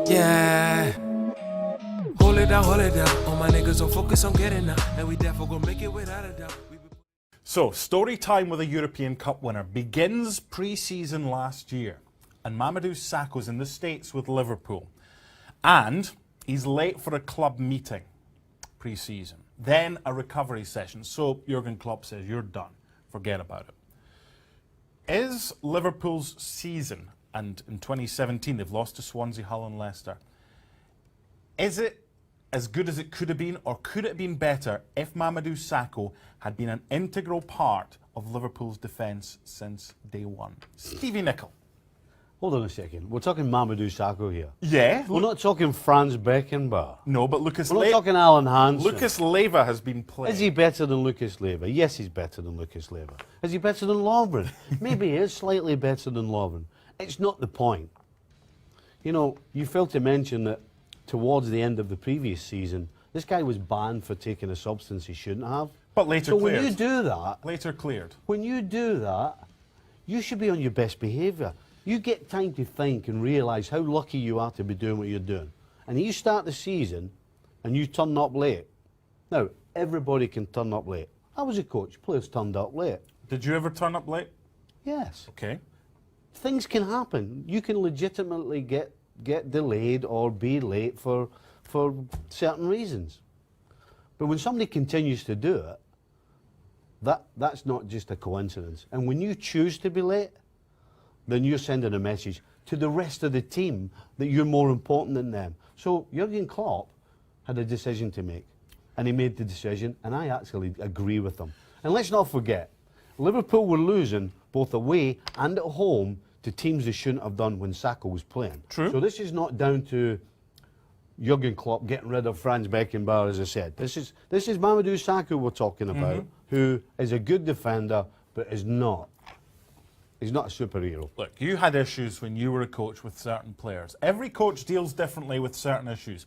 Yeah. Hold it down. All my niggas don't focus on getting up. And we definitely gonna make it without a doubt. So, story time with a European Cup winner begins pre-season last year. And Mamadou Sakho's in the States with Liverpool. And he's late for a club meeting pre-season. Then a recovery session. So Jurgen Klopp says, you're done. Forget about it. Is Liverpool's season, and in 2017 they've lost to Swansea, Hull and Leicester, is it as good as it could have been, or could it have been better if Mamadou Sakho had been an integral part of Liverpool's defence since day one? Stevie Nicol. Hold on a second. We're talking Mamadou Sakho here. Yeah. We're not talking Franz Beckenbauer. No, but Lucas We're not talking Alan Hansen. Lucas Leiva has been playing. Is he better than Lucas Leiva? Yes, he's better than Lucas Leiva. Is he better than Lovren? Maybe he is slightly better than Lovren. It's not the point. You know, you failed to mention that towards the end of the previous season, this guy was banned for taking a substance he shouldn't have. But later cleared. So when you do that... Later cleared. When you do that, you should be on your best behaviour. You get time to think and realise how lucky you are to be doing what you're doing. And you start the season and you turn up late. Now, everybody can turn up late. I was a coach, players turned up late. Did you ever turn up late? Yes. Okay. Things can happen. You can legitimately get delayed or be late for certain reasons. But when somebody continues to do it, that's not just a coincidence. And when you choose to be late, then you're sending a message to the rest of the team that you're more important than them. So Jurgen Klopp had a decision to make, and he made the decision, and I actually agree with him. And let's not forget, Liverpool were losing both away and at home to teams they shouldn't have done when Sakho was playing. True. So this is not down to Jurgen Klopp getting rid of Franz Beckenbauer, as I said. This is Mamadou Sakho we're talking about, who is a good defender, but is not. He's not a superhero. Look, you had issues when you were a coach with certain players. Every coach deals differently with certain issues.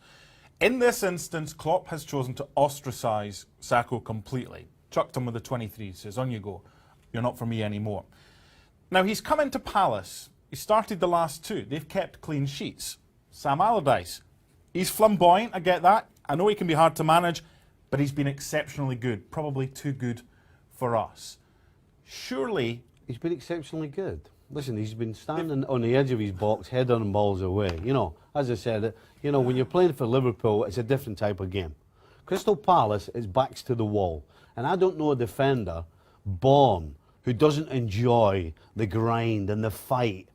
In this instance, Klopp has chosen to ostracise Sakho completely. Chucked him with the 23, says, on you go. You're not for me anymore. Now, he's come into Palace. He started the last two. They've kept clean sheets. Sam Allardyce. He's flamboyant, I get that. I know he can be hard to manage, but he's been exceptionally good. Probably too good for us. Surely... He's been exceptionally good. Listen, he's been standing on the edge of his box, heading balls away. You know, as I said, you know, when you're playing for Liverpool, it's a different type of game. Crystal Palace is backs to the wall. And I don't know a defender born who doesn't enjoy the grind and the fight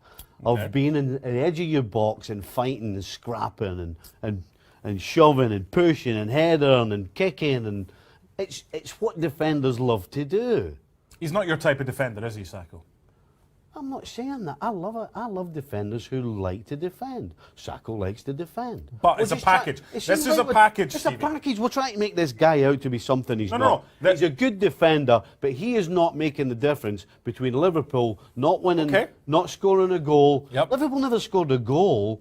of being on the edge of your box and fighting and scrapping and shoving and pushing and heading and kicking. And it's what defenders love to do. He's not your type of defender, is he, Sakho? I'm not saying that. I love it. I love defenders who like to defend. Sakho likes to defend. But it's a package. This is a package, It's a package. We're trying to make this guy out to be something he's not. No. He's a good defender, but he is not making the difference between Liverpool not winning, not scoring a goal. Liverpool never scored a goal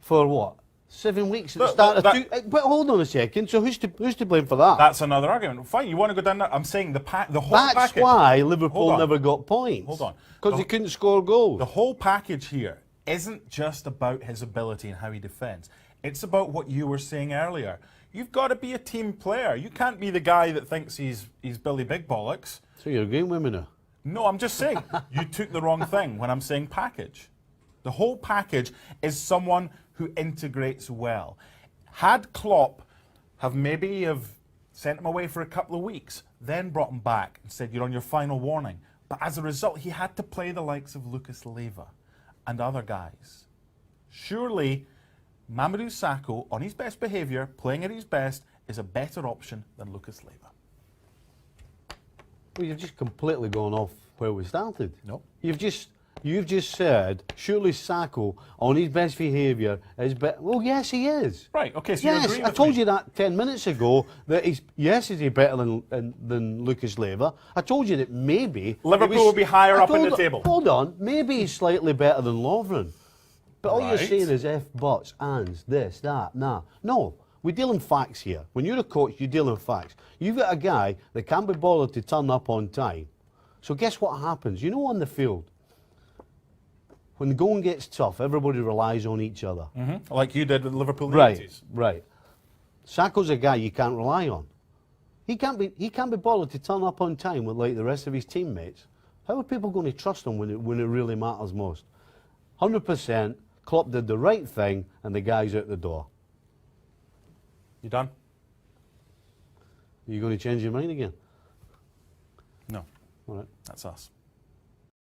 for what? 7 weeks at the start of two. But hold on a second. So who's to blame for that? That's another argument. Fine, you want to go down that? I'm saying the whole package. That's why Liverpool never got points. Hold on. Because they couldn't score goals. The whole package here isn't just about his ability and how he defends. It's about what you were saying earlier. You've got to be a team player. You can't be the guy that thinks he's Billy Big Bollocks. So you're agreeing with me now? No, I'm just saying you took the wrong thing when I'm saying package. The whole package is someone who integrates well. Had Klopp have sent him away for a couple of weeks, then brought him back and said, you're on your final warning. But as a result, he had to play the likes of Lucas Leiva and other guys. Surely, Mamadou Sakho, on his best behaviour, playing at his best, is a better option than Lucas Leiva. Well, you've just completely gone off where we started. No. You've just said, surely Sakho, on his best behaviour, is better. Well, yes, he is. Right, okay, so yes, you agree with me. I told you that 10 minutes ago, that is he better than Lucas Leiva? I told you that maybe... Liverpool will be higher up in the table. Hold on, maybe he's slightly better than Lovren. But all you're saying is if, buts, ands, this, that, nah. No, we deal in facts here. When you're a coach, you deal in facts. You've got a guy that can't be bothered to turn up on time. So guess what happens? You know, on the field, when the going gets tough, everybody relies on each other. Like you did with Liverpool in the Right, 80s. right. Sakho's a guy you can't rely on. He can't be bothered to turn up on time with like the rest of his teammates. How are people going to trust him when it really matters most? 100%, Klopp did the right thing, and the guy's out the door. You done? Are you going to change your mind again? No. All right. That's us.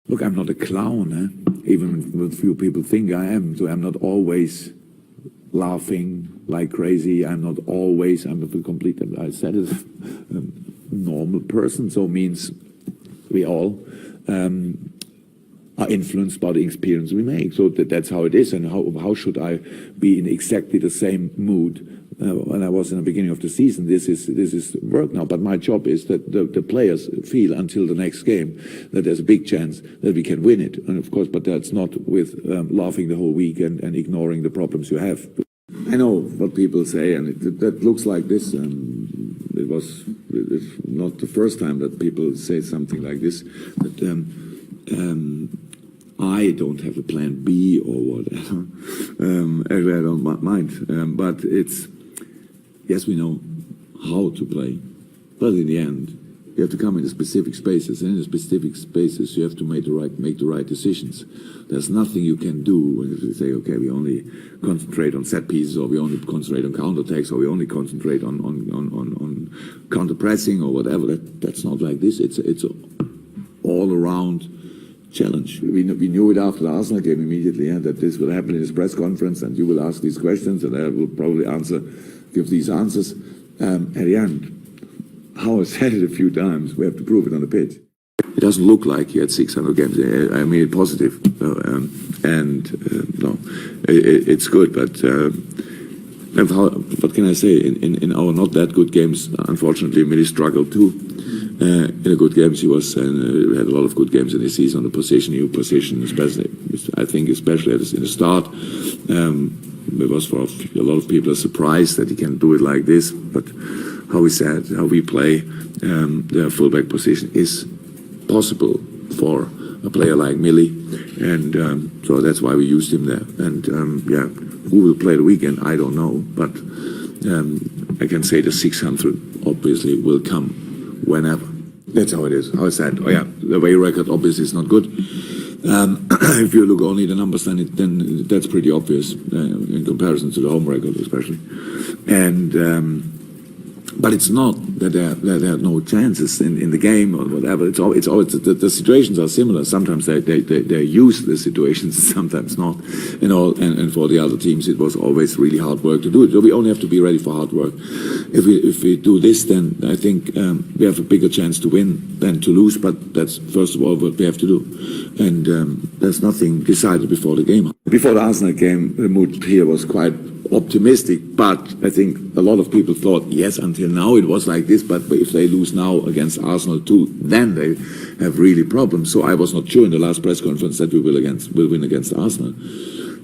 Look, I'm not a clown, even if few people think I am. So I'm not always laughing like crazy. I'm not always, I'm a complete, I said it, a normal person. So means we all are influenced by the experience we make. So that's how it is. And how should I be in exactly the same mood when I was in the beginning of the season? This is work now. But my job is that the players feel until the next game that there's a big chance that we can win it. And of course, but that's not with laughing the whole week and ignoring the problems you have. I know what people say, and that looks like this. It's not the first time that people say something like this. But I don't have a plan B or whatever. Actually, I don't mind. But it's, yes, we know how to play. But in the end, you have to come into specific spaces. And in the specific spaces, you have to make the right decisions. There's nothing you can do when you say, okay, we only concentrate on set pieces, or we only concentrate on counterattacks, or we only concentrate on counter-pressing, or whatever. That's not like this. It's all-around challenge. We knew it after the Arsenal game immediately, that this will happen in this press conference, and you will ask these questions, and I will probably give these answers. At the end, how I said it a few times, we have to prove it on the pitch. It doesn't look like he had 600 games. I mean it positive, no, it's good. But what can I say? In our not that good games, unfortunately, Millie struggled too. In the good games, he had a lot of good games in his season on the new position, especially. I think especially in the start, it was for a lot of people a surprise that he can do it like this. But how we play, the fullback position is possible for a player like Millie, and so that's why we used him there. And who will play the weekend? I don't know, but I can say the 600 obviously will come whenever. That's how it is. How I said, the away record obviously is not good. If you look only at the numbers, then that's pretty obvious in comparison to the home record, especially. And but it's not that there are no chances in the game or whatever. It's always the situations are similar. Sometimes they use the situations, sometimes not. And for the other teams, it was always really hard work to do it. So we only have to be ready for hard work. If we do this, then I think we have a bigger chance to win than to lose. But that's first of all what we have to do. And there's nothing decided before the game. Before the Arsenal game, the mood here was quite optimistic, but I think a lot of people thought, yes, until now it was like this, but if they lose now against Arsenal too, then they have really problems. So I was not sure in the last press conference that we will win against Arsenal.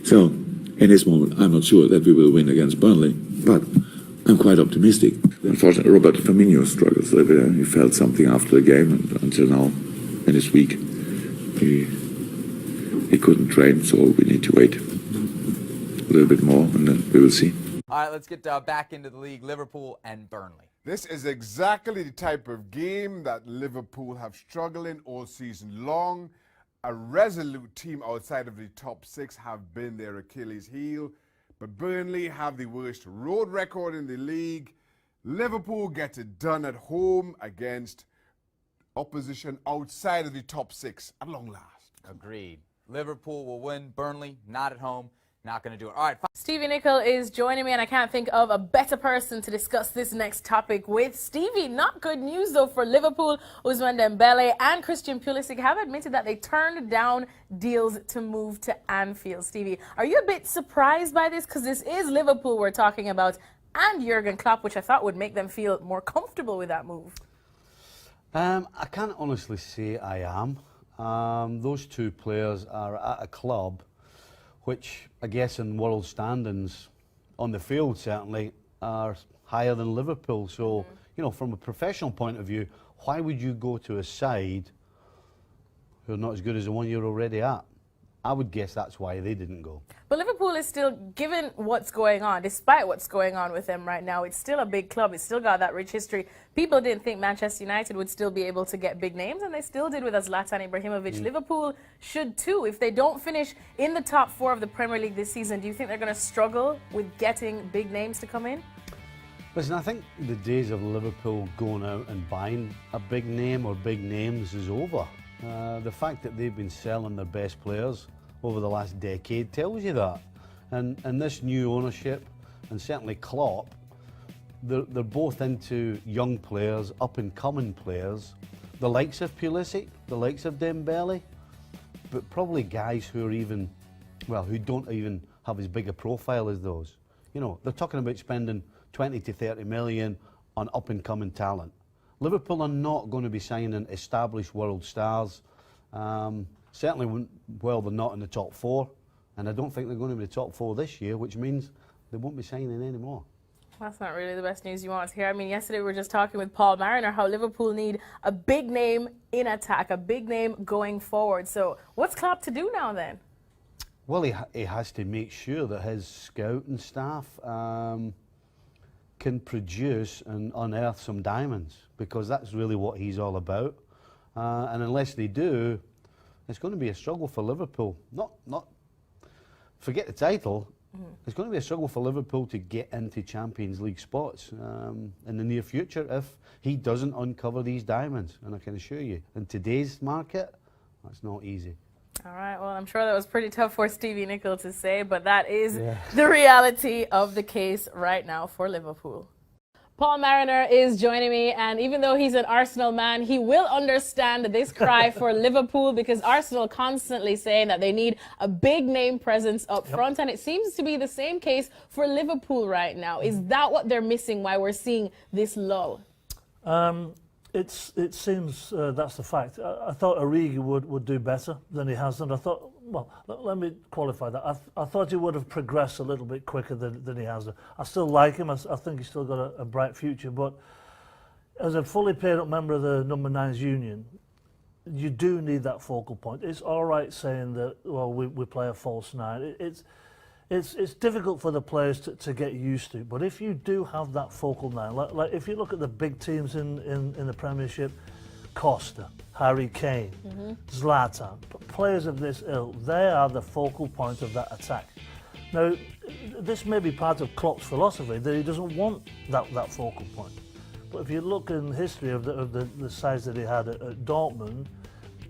So in this moment, I'm not sure that we will win against Burnley, but I'm quite optimistic. Unfortunately, Roberto Firmino struggles a little bit. He felt something after the game, and until now, in this week, he couldn't train, so we need to wait a little bit more, and then we will see. All right, let's get back into the league. Liverpool and Burnley. This is exactly the type of game that Liverpool have struggled in all season long. A resolute team outside of the top six have been their Achilles heel, but Burnley have the worst road record in the league. Liverpool get it done at home against opposition outside of the top six at long last. Agreed. Liverpool will win. Burnley, not at home. Not going to do it. All right. Stevie Nicol is joining me, and I can't think of a better person to discuss this next topic with. Stevie, not good news, though, for Liverpool. Ousmane Dembele and Christian Pulisic have admitted that they turned down deals to move to Anfield. Stevie, are you a bit surprised by this? Because this is Liverpool we're talking about, and Jurgen Klopp, which I thought would make them feel more comfortable with that move. I can't honestly say I am. Those two players are at a club which I guess in world standings, on the field certainly, are higher than Liverpool. So, you know, from a professional point of view, why would you go to a side who are not as good as the one you're already at? I would guess that's why they didn't go. But Liverpool is still, given what's going on, despite what's going on with them right now, it's still a big club. It's still got that rich history. People didn't think Manchester United would still be able to get big names, and they still did with Zlatan Ibrahimovic. Liverpool should too. If they don't finish in the top 4 of the Premier League this season, do you think they're going to struggle with getting big names to come in? Listen, I think the days of Liverpool going out and buying a big name or big names is over. The fact that they've been selling their best players over the last decade tells you that. And this new ownership, and certainly Klopp, they're both into young players, up-and-coming players, the likes of Pulisic, the likes of Dembele, but probably guys who are even, well, who don't even have as big a profile as those. You know, they're talking about spending 20 to 30 million on up-and-coming talent. Liverpool are not going to be signing established world stars. Certainly, well, they're not in the top 4, and I don't think they're going to be the top 4 this year, which means they won't be signing anymore. That's not really the best news you want to hear. I mean, yesterday we were just talking with Paul Mariner how Liverpool need a big name in attack, a big name going forward. So what's Klopp to do now then? Well, he has to make sure that his scouting staff can produce and unearth some diamonds, because that's really what he's all about. And unless they do, it's going to be a struggle for Liverpool. Not forget the title. It's going to be a struggle for Liverpool to get into Champions League spots in the near future if he doesn't uncover these diamonds. And I can assure you, in today's market, that's not easy. All right, well, I'm sure that was pretty tough for Stevie Nicol to say, but that is the reality of the case right now for Liverpool. Paul Mariner is joining me, and even though he's an Arsenal man, he will understand this cry for Liverpool, because Arsenal constantly saying that they need a big name presence up front, and it seems to be the same case for Liverpool right now. Is that what they're missing, why we're seeing this lull? It seems that's the fact. I thought Origi would do better than he has done. I thought, well, let me qualify that. I thought he would have progressed a little bit quicker than he has done. I still like him. I think he's still got a bright future. But as a fully paid up member of the number 9's union, you do need that focal point. It's all right saying that, well, we play a false 9. It's difficult for the players to get used to, but if you do have that focal 9, like if you look at the big teams in the Premiership, Costa, Harry Kane, Zlatan, players of this ilk, they are the focal point of that attack. Now, this may be part of Klopp's philosophy that he doesn't want that focal point. But if you look in history of the size that he had at Dortmund,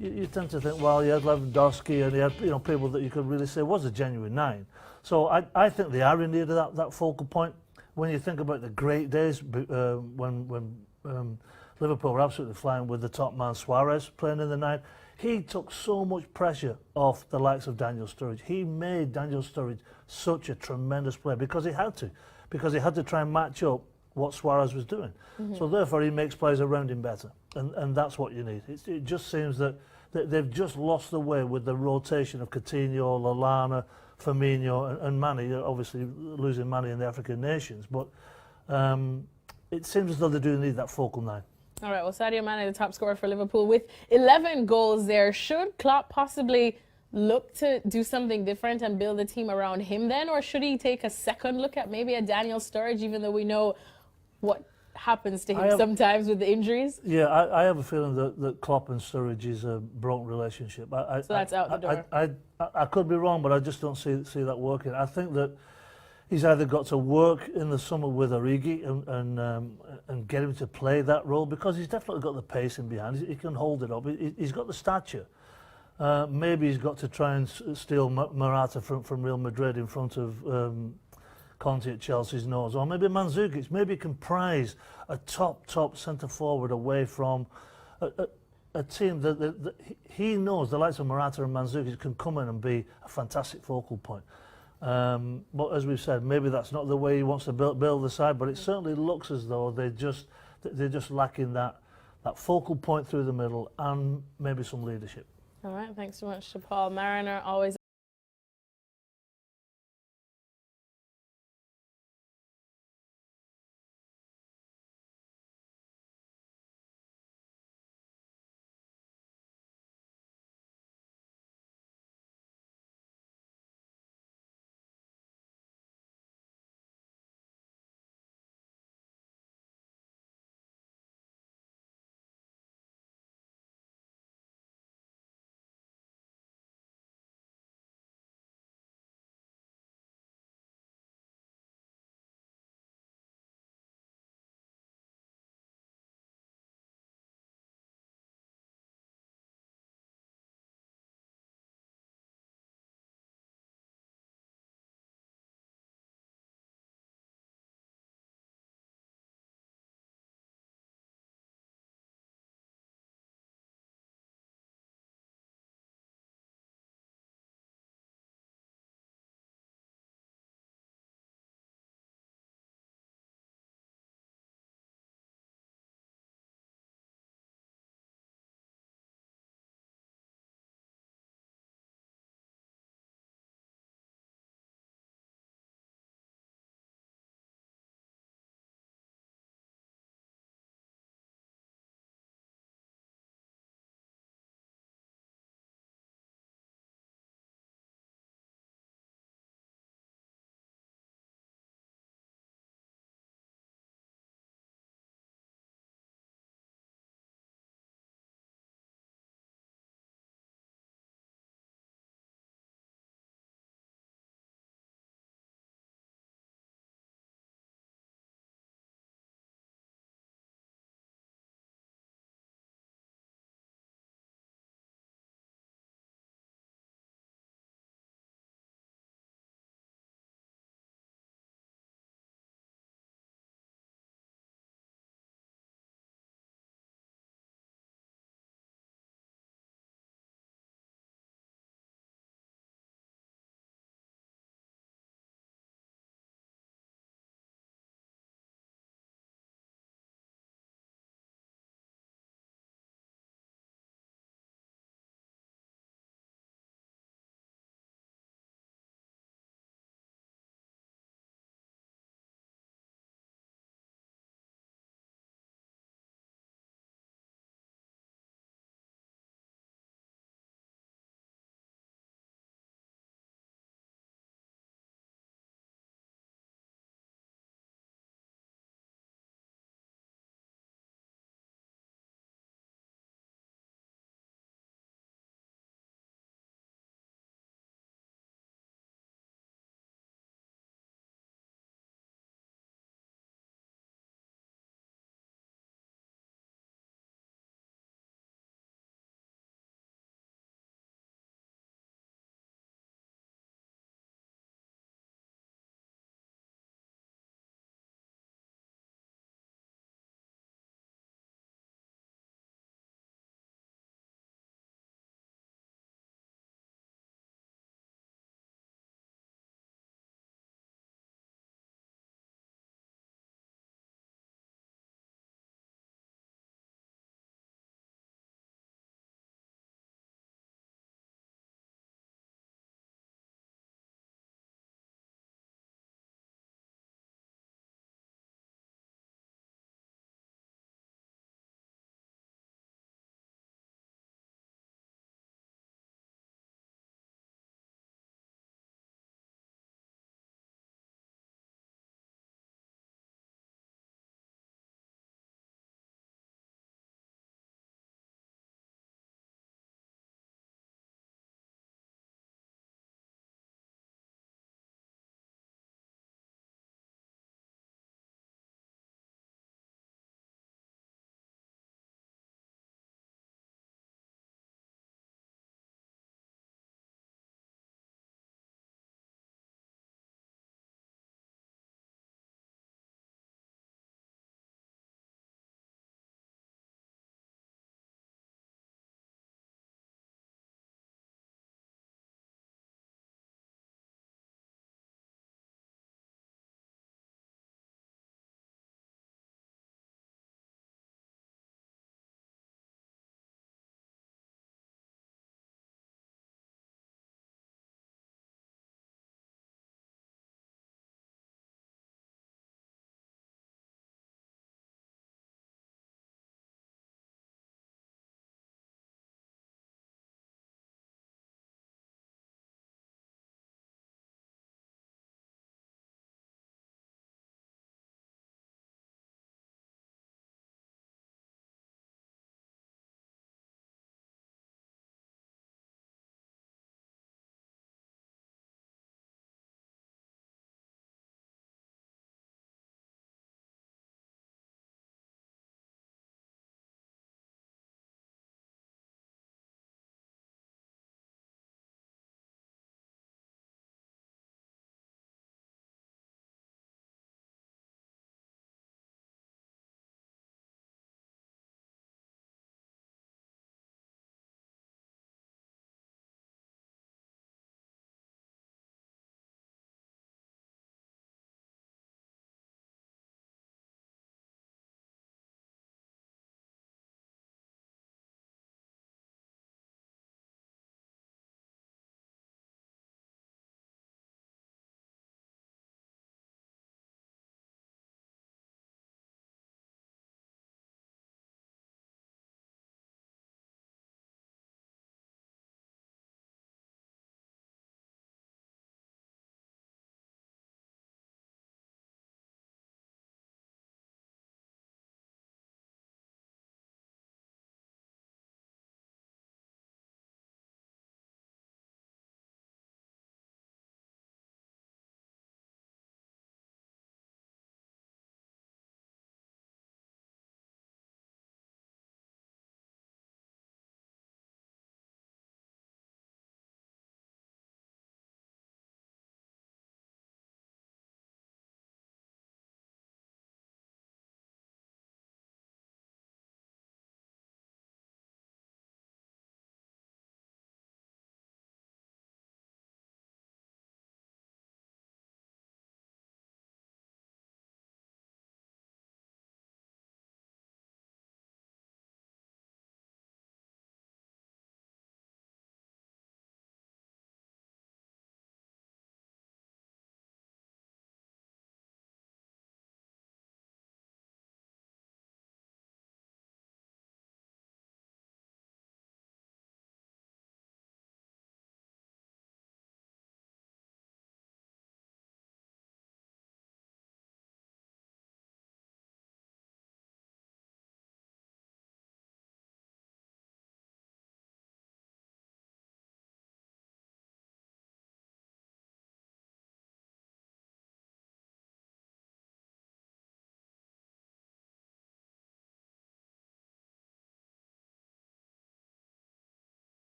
you tend to think, well, he had Lewandowski and he had people that you could really say was a genuine 9. So I think they are in need of that focal point. When you think about the great days when Liverpool were absolutely flying with the top man Suarez playing in the 9, he took so much pressure off the likes of Daniel Sturridge. He made Daniel Sturridge such a tremendous player because he had to try and match up what Suarez was doing. So therefore he makes players around him better, and that's what you need. It just seems that they've just lost the way with the rotation of Coutinho, Lallana, Firmino and Mane, obviously losing Mane in the African nations, but it seems as though they do need that focal 9. All right, well, Sadio Mane, the top scorer for Liverpool, with 11 goals there. Should Klopp possibly look to do something different and build a team around him then, or should he take a second look at maybe a Daniel Sturridge, even though we know what happens to him sometimes with the injuries? Yeah, I have a feeling that Klopp and Sturridge is a broken relationship. So that's out the door. I could be wrong, but I just don't see that working. I think that he's either got to work in the summer with Origi and get him to play that role, because he's definitely got the pacing behind. He can hold it up. He's got the stature. Maybe he's got to try and steal Morata from Real Madrid in front of Conte at Chelsea's nose, or maybe Mandzukic. Maybe he can prize a top centre forward away from a team that he knows the likes of Morata and Mandzukic can come in and be a fantastic focal point. But as we've said, maybe that's not the way he wants to build the side, but it certainly looks as though they're just lacking that focal point through the middle and maybe some leadership. All right, thanks so much to Paul Mariner. Always